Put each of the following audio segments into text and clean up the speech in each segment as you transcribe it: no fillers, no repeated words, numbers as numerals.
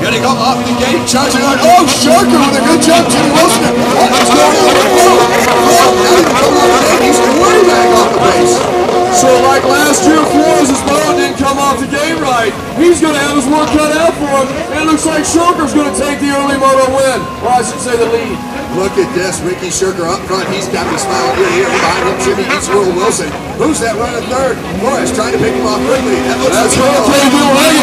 Gonna go off the gate, charging on. Oh, Sharker with a good jump. Jimmy Wilson. What is going on with Flo? Flo, now he's coming off the gate. He's way back off the base. So like last year, Flores' moto didn't come off the gate right. He's going to have his work cut out for him. And it looks like Sharker's going to take the early moto win. Or I should say the lead. Look at this, Ricky Sharker up front. He's got me smiling here. Behind him, Jimmy Eats World Wilson. Who's that running third? Flores trying to pick him off quickly. That's right,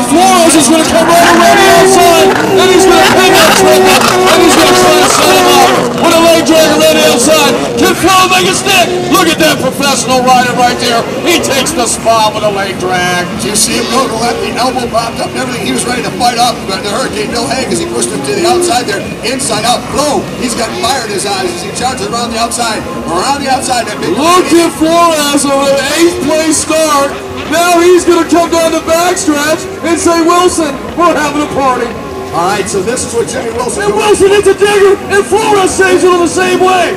Flores is going to come right around the outside. And he's going to pick up Trevor. And he's going to try to set him up with a leg drag around the outside. Can Flo make a stick? Look at that professional rider right there. He takes the spot with a leg drag. Do you see him go to the left? The elbow popped up and everything. He was ready to fight off the Hurricane Bill Haig as he pushed him to the outside there. Inside out. Flo, he's got fire in his eyes as he charges around the outside. Around the outside. That big look at Flores with an 8th place start. Now he's going to come down the backstretch and say, Wilson, we're having a party. All right, so this is what Jimmy Wilson. And Wilson hits a digger, and Flores saves it on the same way.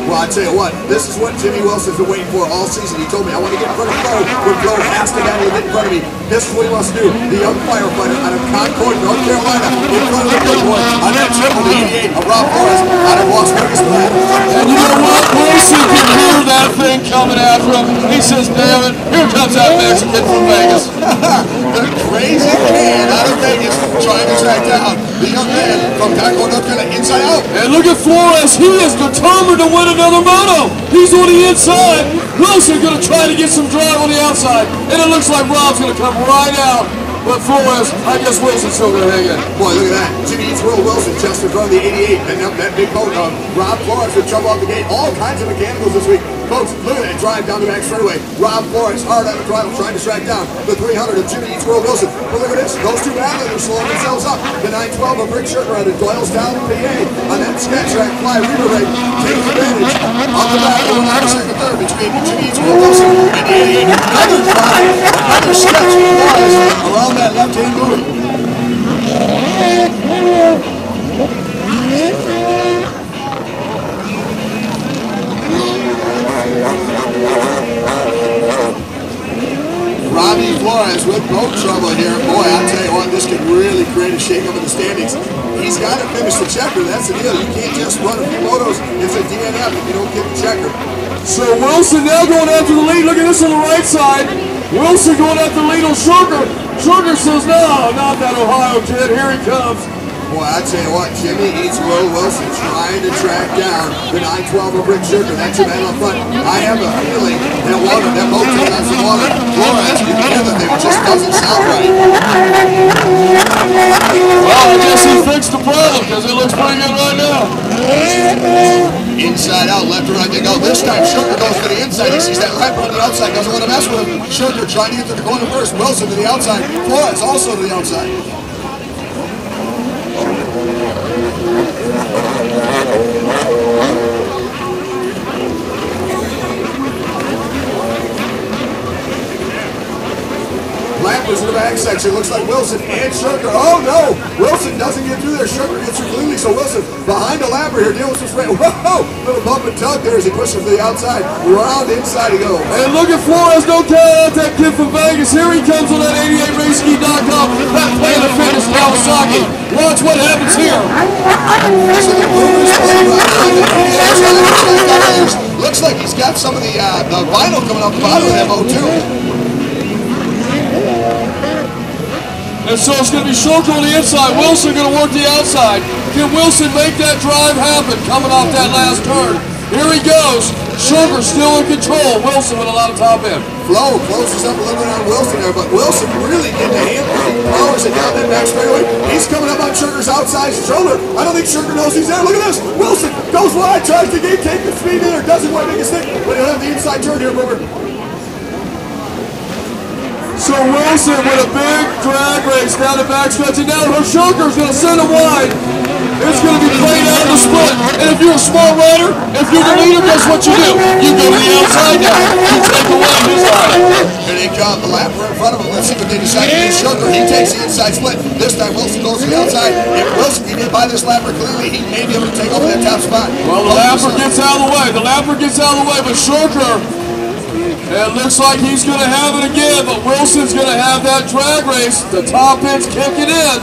Well, I tell you what, this is what Jimmy Wilson's been waiting for all season. He told me, I want to get in front of Flo. When Flo has to battle to get in front of me, this is what he wants to do. The young firefighter out of Concord, North Carolina, in front of the good boy on that triple, the 88 of Rob Flores out of Las Vegas, Nevada. And you know what? Wilson can hear that thing coming after him. He says, damn it, here comes that Mexican from Vegas. The crazy man out of Vegas trying to track down the young man from Concord, North Carolina, inside out. And look at Flores. He is determined to win another moto. He's on the inside. Wilson going to try to get some drive on the outside. And it looks like Rob's going to come right out. But Flores, I guess Wilson's still going to hang in. Boy, look at that. Jimmy Eats World Wilson just in front of the 88. And up that big boat of Rob Flores would jump off the gate. All kinds of mechanicals this week. Folks, look at that drive down the back straightaway. Rob Flores hard on the throttle trying to track down the 300 of Jimmy Eats World Wilson. But look at this. Those two athletes are slowing themselves up. The 912 of Rick Sherker out of Doylestown, PA. On that sketch track fly reader rate. Takes advantage of the back of the second third between Jimmy Eats World Wilson and the 88. Another drive. Another sketch flies around that left-hand movie. Robbie Flores with boat trouble here. Boy, I tell you what, this could really create a shake-up in the standings. He's got to finish the checker. That's the deal. You can't just run a few motos. It's a DNF if you don't get the checker. So Wilson now going after the lead. Look at this on the right side. Wilson going after the lead on Sharker. Sharker says, no, not that Ohio kid. Here he comes. Boy, I tell you what, Jimmy Eats World Wilson trying to track down the 912 of Rick Sherker. That's your man up front. I have a feeling that water, that Moto has some water. Flores, you can hear the thing, it just doesn't sound right. Well, I guess he fixed the problem because it looks pretty good right now. Inside out, left to right they go. This time, Sherker goes to the inside. He sees that right on the outside, doesn't want to mess with him. Sherker trying to get to the corner first. Wilson to the outside. Flores also to the outside. Lampers in the back section. Looks like Wilson and Sherker. Oh no! Wilson doesn't get through there. Sherker gets through cleanly. So Wilson behind the Lamper here dealing with some spray. Whoa! Little bump and tug there as he pushes to the outside. Round inside he goes. And look at Flores. Don't count out that kid from Vegas. Here he comes on that 88raceski.com. That Planet Fitness Kawasaki. Watch what happens here. So the Brewers play right on the outside. Looks like he's got some of the vinyl coming off the bottom of that Moto. And so it's going to be Sherker on the inside. Wilson going to work the outside. Can Wilson make that drive happen coming off that last turn? Here he goes. Sherker still in control. Wilson with a lot of top end. Flo closes up a little bit on Wilson there, but Wilson really getting a hand when he powers it down that back straightaway. He's coming up on Sherker's outside shoulder. I don't think Sherker knows he's there. Look at this. Wilson goes wide, tries to take the speed in there. Doesn't want to make a stick, but he'll have the inside turn here, Boomer. So Wilson with a big drag race down the backstretch, and now Sherker's going to send him wide. It's going to be played out of the split. And if you're a smart rider, if you're the leader, guess what you do? You go to the outside now. You take away his line. Here they come, the Lamper in front of him. Let's see what they decide to do. Sherker, he takes the inside split. This time Wilson goes to the outside. If Wilson can get by this Lamper cleanly, he may be able to take over that top spot. Well, the Lamper gets out of the way. The Lamper gets out of the way, but Sherker, it looks like he's going to have it again, but Wilson's going to have that drag race. The top end's kicking in.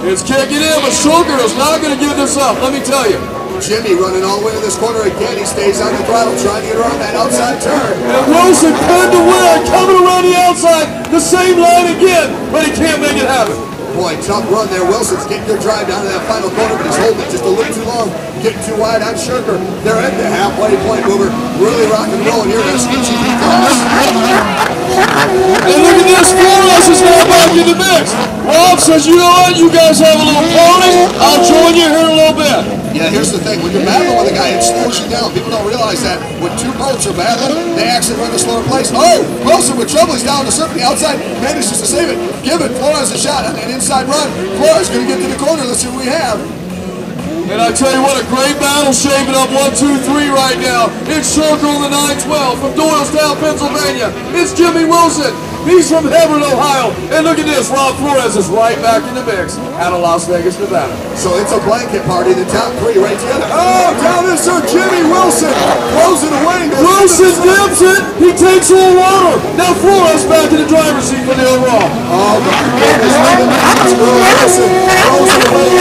It's kicking in, but Shulker is not going to give this up, let me tell you. Jimmy running all the way to this corner again. He stays on the throttle, trying to get around that outside turn. And Wilson pinned to win, coming around the outside, the same line again, but he can't make it happen. Boy, tough run there. Wilson's getting their drive down to that final corner, but he's holding it just a little too long. Getting too wide on Shurker. They're at the halfway point, Boomer. Really rock and rolling here in this HEB class. And look at this, Flores is now back in the mix. Rob says, you know what, you guys have a little pony, I'll join you here in a little bit. Yeah, here's the thing. When you're battling with a guy, it slows you down. People don't realize that. When two boats are battling, they actually run a slower place. Oh, Wilson with trouble. He's down to surf the outside. Manages to save it. Giving Flores a shot on that inside run. Flores going to get to the corner. Let's see what we have. And I tell you what, a great battle shaping up 1, 2, 3 right now. It's Shurker on the 912 from Doylestown, Pennsylvania. It's Jimmy Wilson. He's from Hebron, Ohio. And look at this, Rob Flores is right back in the mix out of Las Vegas, Nevada. So it's a blanket party, the top three right together. Oh, down is Sir Jimmy Wilson. Closing away. Wilson dips it. He takes all water. Now Flores back in the driver's seat for the overall. Oh, my goodness. Wilson closing away.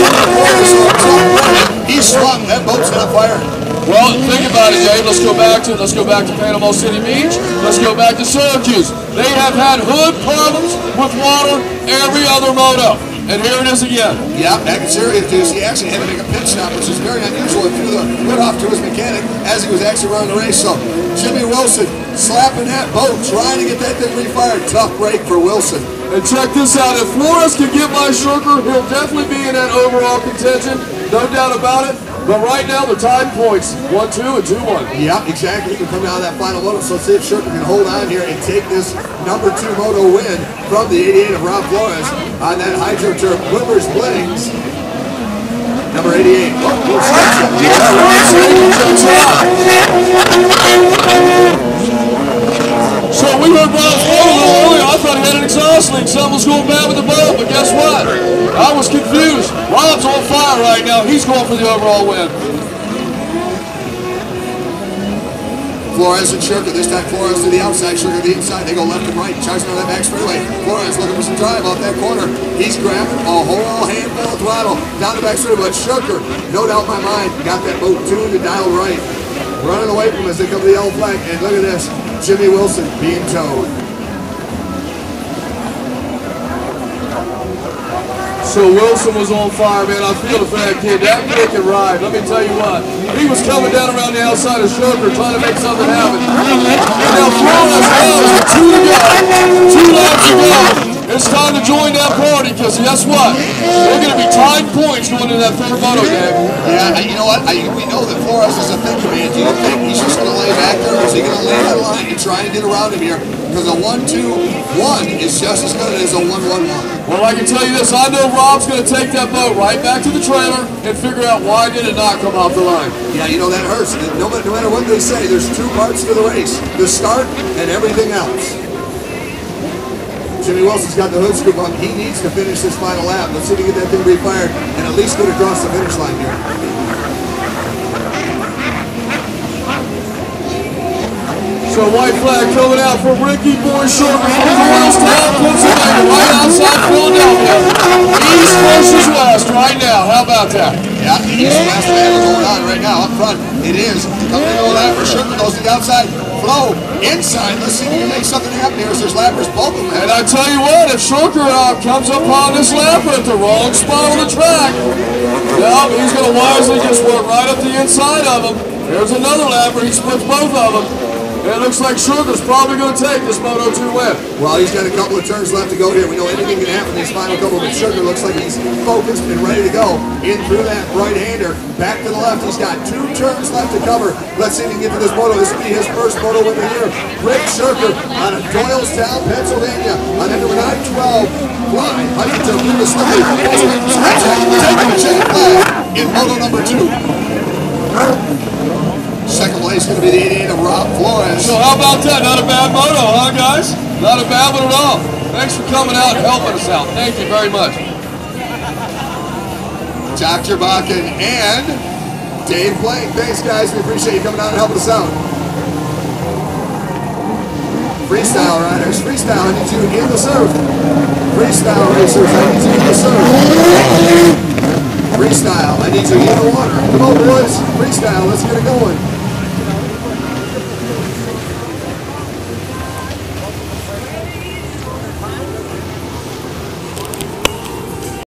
He swung. That boat's on fire. Well, think about it, Dave. Let's go back to Panama City Beach. Let's go back to Syracuse. They have had hood problems with water every other moto. And here it is again. Yeah, back in Syracuse, he actually had to make a pit stop, which is very unusual. He threw the hood off to his mechanic as he was actually running the race. So Jimmy Wilson slapping that boat, trying to get that thing refired. Tough break for Wilson. And check this out. If Flores can get by Shurker, he'll definitely be in that overall contention. No doubt about it. But right now, the tied points, 1-2 and 2-1. Yeah, exactly. He can come out of that final moto. So let's see if Shurker can hold on here and take this number 2 moto win from the 88 of Rob Flores on that Hydro Turf Wilbur's Blings. Number 88. So we heard Rob's motor a little earlier. I thought he had an exhaust leak. Something was going bad with the boat, but guess what? I was confused. Rob's on fire right now. He's going for the overall win. Flores and Shurker. This time Flores to the outside, Shurker to the inside. They go left and right. Tries on that back straightaway. Flores looking for some drive off that corner. He's grabbing a whole handful of throttle down the back straightaway. But Shurker, no doubt in my mind, got that boat tuned and dialed right. Running away from us. They come to the yellow flag. And look at this. Jimmy Wilson being towed. So Wilson was on fire, man. I feel for that kid. That kick and ride. Let me tell you what. He was coming down around the outside of Shurker trying to make something happen. And now Flores has 2 to go. 2 laps to go. It's time to join that party because guess what? They're going to be tied points going into that third moto game. Yeah, you know what? We know that Flores is a thinker, man. Do you think he's just going to lay back there, or is he going to lay that line and try and get around him here? Because a 1-2-1 is just as good as a 1-1-1. Well, I can tell you this. I know Rob's going to take that boat right back to the trailer and figure out why did it not come off the line. Yeah, you know, that hurts. No matter what they say, there's 2 parts to the race. The start and everything else. Jimmy Wilson's got the hood scoop on. He needs to finish this final lap. Let's see if he can get that thing refired and at least get across the finish line here. So white flag coming out for Ricky Boy Shurker from Doylestown, Pennsylvania, right outside Philadelphia. East versus West right now. How about that? Yeah, the East West battle going on right now up front. It is coming into that for Shurker. Goes to the outside. Flo inside. Let's see if we can make something happen here. There's lappers, both of them. And I tell you what, if Shurker comes upon this lapper at the wrong spot on the track, now he's going to wisely just work right up the inside of him. There's another lapper. He splits both of them. And it looks like Shurker's probably going to take this Moto 2 win. Well, he's got a couple of turns left to go here. We know anything can happen in these final couple, but Shurker looks like he's focused and ready to go in through that right-hander. Back to the left. He's got 2 turns left to cover. Let's see if he can get to this Moto. This will be his first Moto win of the year. Rick Shurker out of Doylestown, Pennsylvania on that number 912 fly. Hutchinson through the slippery. Taking the chain flag in Moto number 2. Second place is going to be the 88 of Rob Flores. So how about that? Not a bad moto, huh, guys? Not a bad one at all. Thanks for coming out and helping us out. Thank you very much. Dr. Bakken and Dave Blank. Thanks, guys. We appreciate you coming out and helping us out. Freestyle riders, freestyle, I need you in the surf. Freestyle racers, I need you in the surf. Freestyle, I need you in the water. Come on boys, freestyle, let's get it going.